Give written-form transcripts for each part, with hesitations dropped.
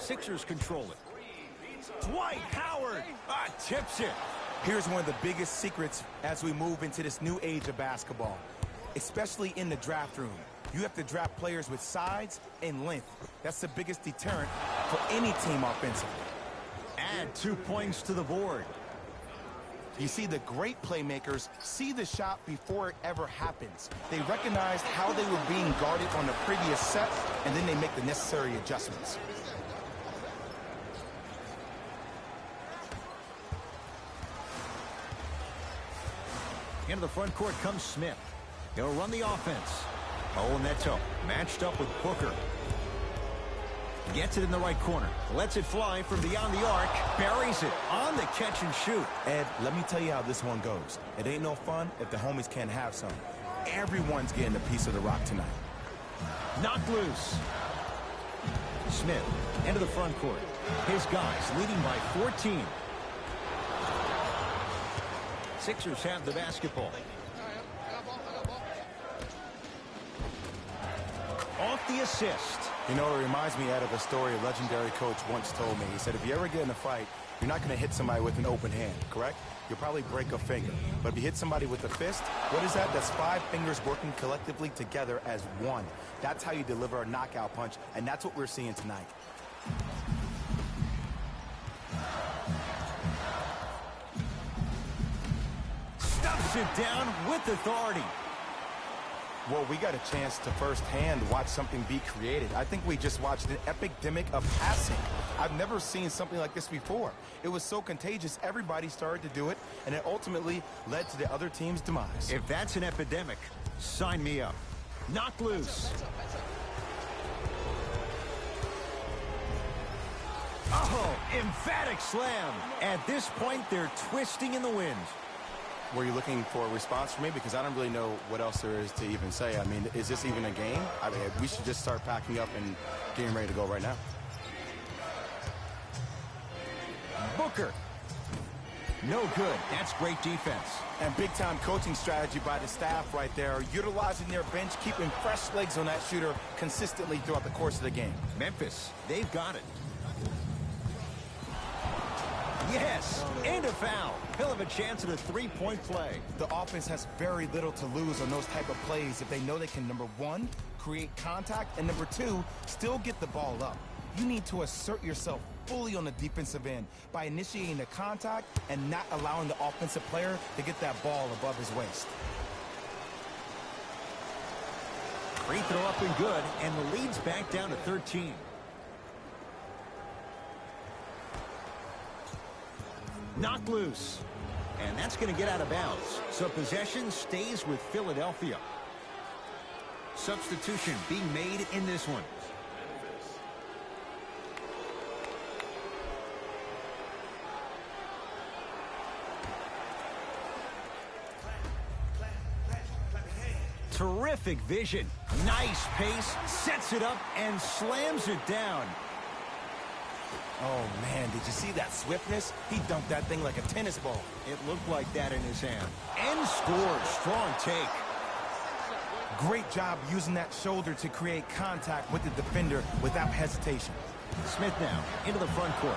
Sixers control it. Dwight Howard tips it. Here's one of the biggest secrets as we move into this new age of basketball, especially in the draft room. You have to draft players with size and length. That's the biggest deterrent for any team offensively. Add 2 points to the board. You see, the great playmakers see the shot before it ever happens. They recognized how they were being guarded on the previous set, and then they make the necessary adjustments. Into the front court comes Smith. He'll run the offense. Oh, Neto matched up with Booker. Gets it in the right corner. Lets it fly from beyond the arc. Buries it on the catch and shoot. Ed, let me tell you how this one goes. It ain't no fun if the homies can't have some. Everyone's getting a piece of the rock tonight. Knocked loose. Smith into the front court. His guys leading by 14. Sixers have the basketball. Off the assist. You know, it reminds me out of a story a legendary coach once told me. He said, if you ever get in a fight, you're not going to hit somebody with an open hand, correct? You'll probably break a finger. But if you hit somebody with a fist, what is that? That's 5 fingers working collectively together as one. That's how you deliver a knockout punch, and that's what we're seeing tonight. Stuffs it down with authority. Well, we got a chance to firsthand watch something be created. I think we just watched an epidemic of passing. I've never seen something like this before. It was so contagious, everybody started to do it, and it ultimately led to the other team's demise. If that's an epidemic, sign me up. Knocked loose. Oh, emphatic slam. At this point, they're twisting in the wind. Were you looking for a response from me? Because I don't really know what else there is to even say. I mean, is this even a game? I mean, we should just start packing up and getting ready to go right now. Booker. No good. That's great defense. And big-time coaching strategy by the staff right there, utilizing their bench, keeping fresh legs on that shooter consistently throughout the course of the game. Memphis, they've got it. Yes, and a foul. He'll have a chance at a three-point play. The offense has very little to lose on those type of plays if they know they can, number one, create contact, and number two, still get the ball up. You need to assert yourself fully on the defensive end by initiating the contact and not allowing the offensive player to get that ball above his waist. Free throw up and good, and the lead's back down to 13. Knocked loose. And that's going to get out of bounds. So possession stays with Philadelphia. Substitution being made in this one. Terrific vision. Nice pace. Sets it up and slams it down. Oh, man, did you see that swiftness? He dunked that thing like a tennis ball. It looked like that in his hand. And scores. Strong take. Great job using that shoulder to create contact with the defender without hesitation. Smith now into the front court.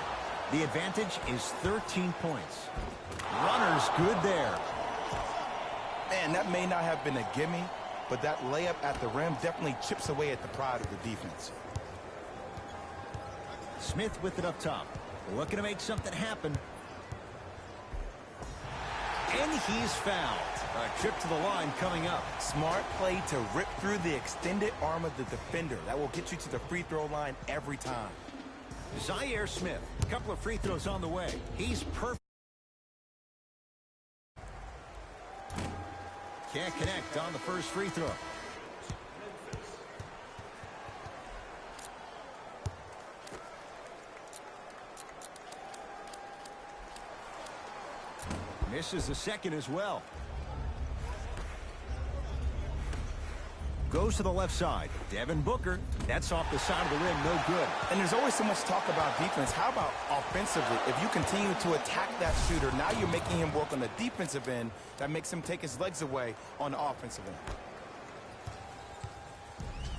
The advantage is 13 points. Runner's good there. Man, that may not have been a gimme, but that layup at the rim definitely chips away at the pride of the defense. Smith with it up top. Looking to make something happen. And he's fouled. A trip to the line coming up. Smart play to rip through the extended arm of the defender. That will get you to the free throw line every time. Zaire Smith. A couple of free throws on the way. He's perfect. Can't connect on the first free throw. Misses the second as well. Goes to the left side. Devin Booker. That's off the side of the rim. No good. And there's always so much talk about defense. How about offensively? If you continue to attack that shooter, now you're making him work on the defensive end. That makes him take his legs away on the offensive end.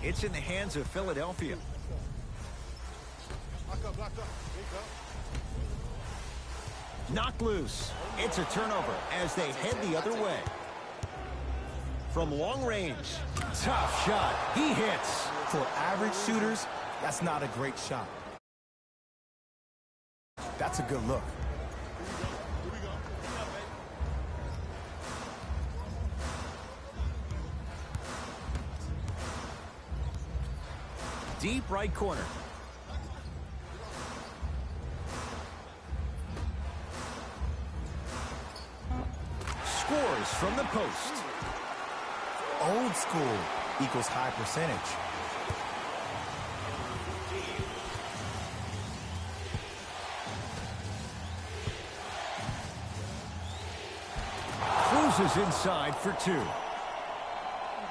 It's in the hands of Philadelphia. Knocked loose. It's a turnover as they head the other way. From long range, tough shot. He hits. For average shooters, that's not a great shot. That's a good look. Deep right corner. Scores from the post. Old school equals high percentage. Cruises inside for two.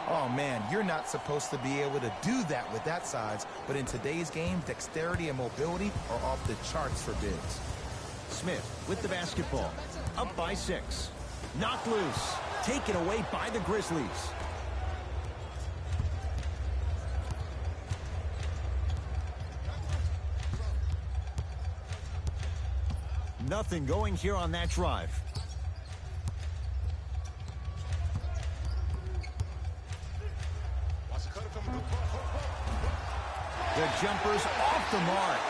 Oh, man, you're not supposed to be able to do that with that size, but in today's game, dexterity and mobility are off the charts for bigs. Smith with the basketball. Up by 6. Knocked loose. Taken away by the Grizzlies. Nothing going here on that drive. The jumper's off the mark.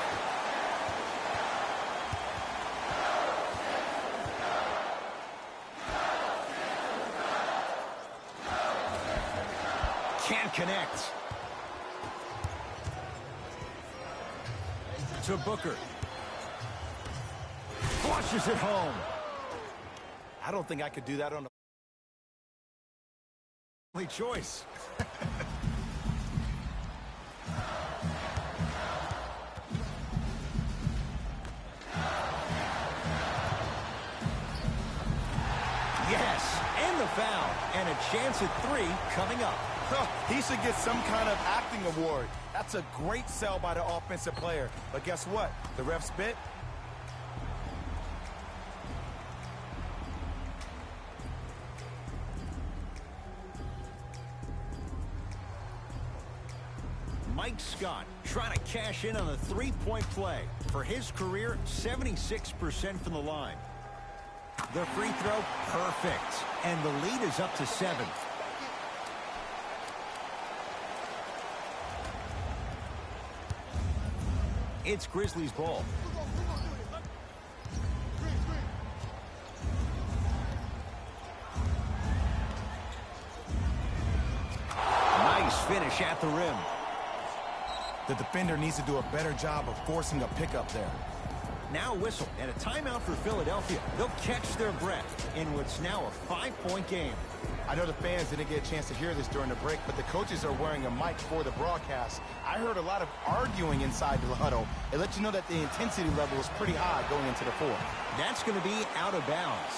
Can't connect. To Booker. Flushes it home. I don't think I could do that on Only choice. Yes, and the foul, and a chance at 3 coming up. He should get some kind of acting award. That's a great sell by the offensive player. But guess what? The ref spit. Mike Scott trying to cash in on a three-point play. For his career, 76% from the line. The free throw, perfect. And the lead is up to 7. It's Grizzlies ball. Nice finish at the rim. The defender needs to do a better job of forcing a pickup there. Now whistle and a timeout for Philadelphia. They'll catch their breath in what's now a 5-point game. I know the fans didn't get a chance to hear this during the break, but the coaches are wearing a mic for the broadcast. I heard a lot of arguing inside the huddle. It lets you know that the intensity level is pretty high going into the fourth. That's going to be out of bounds.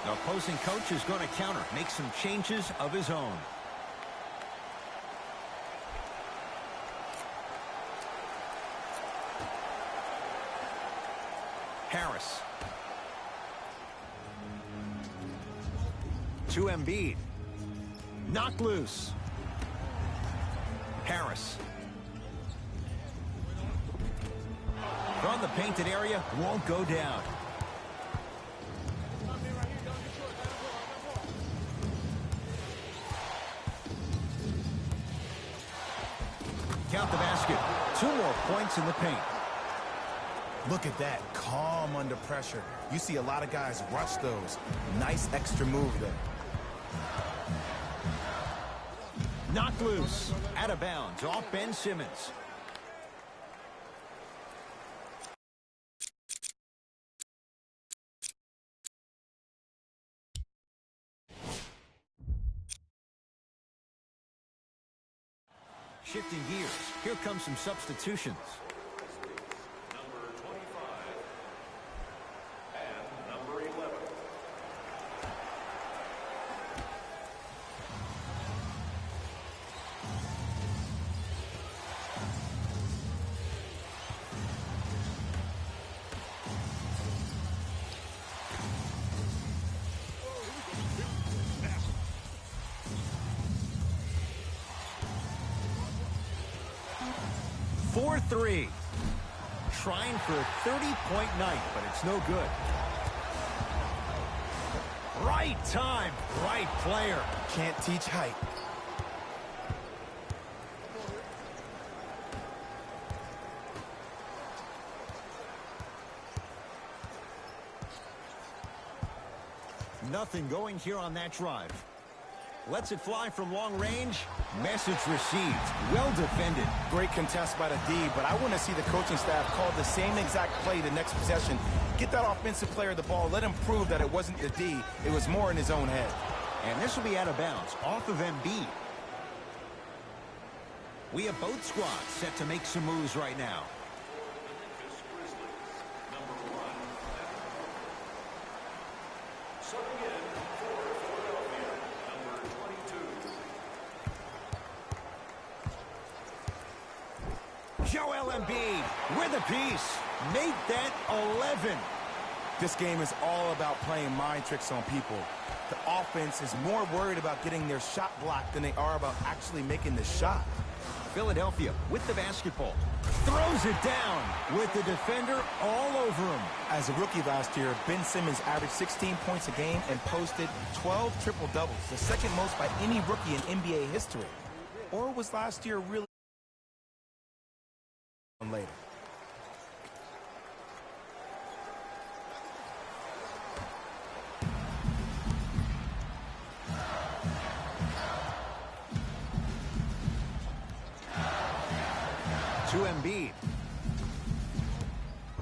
The opposing coach is going to counter, make some changes of his own. Harris. To Embiid. Knocked loose. Harris. From the painted area, won't go down. Count the basket. 2 more points in the paint. Look at that, calm under pressure. You see a lot of guys rush those. Nice extra move there. Knocked loose. Out of bounds. Off Ben Simmons. Shifting gears. Here come some substitutions. 4-3. Trying for a 30-point night, but it's no good. Right time, right player. Can't teach height. Nothing going here on that drive. Lets it fly from long range. Message received. Well defended. Great contest by the D, but I want to see the coaching staff call the same exact play the next possession. Get that offensive player the ball. Let him prove that it wasn't the D. It was more in his own head. And this will be out of bounds, off of Embiid. We have both squads set to make some moves right now. Joel Embiid with a piece. Make that 11. This game is all about playing mind tricks on people. The offense is more worried about getting their shot blocked than they are about actually making the shot. Philadelphia with the basketball. Throws it down with the defender all over him. As a rookie last year, Ben Simmons averaged 16 points a game and posted 12 triple-doubles, the second most by any rookie in NBA history. Or was last year really later? To Embiid.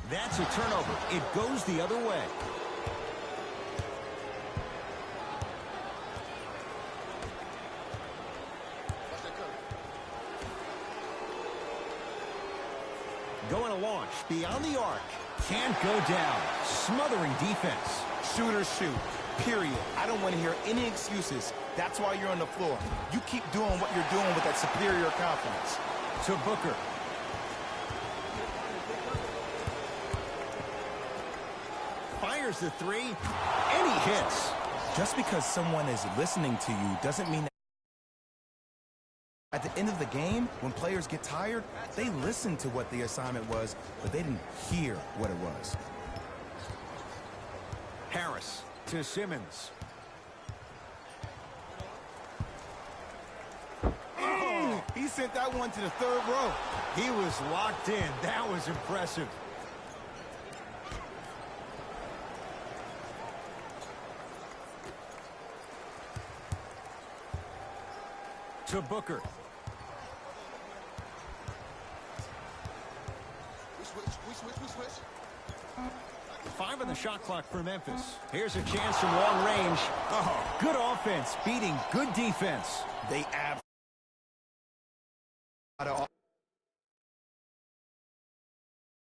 That's a turnover. It goes the other way. Going to launch beyond the arc. Can't go down. Smothering defense. Shooters shoot, period. I don't want to hear any excuses. That's why you're on the floor. You keep doing what you're doing with that superior confidence. To Booker. Fires the three, and he hits. Just because someone is listening to you doesn't mean that at the end of the game, when players get tired, they listen to what the assignment was, but they didn't hear what it was. Harris to Simmons. He sent that one to the third row. He was locked in. That was impressive. To Booker. We switch. 5 on the shot clock for Memphis. Here's a chance from long range. Oh, good offense beating good defense. They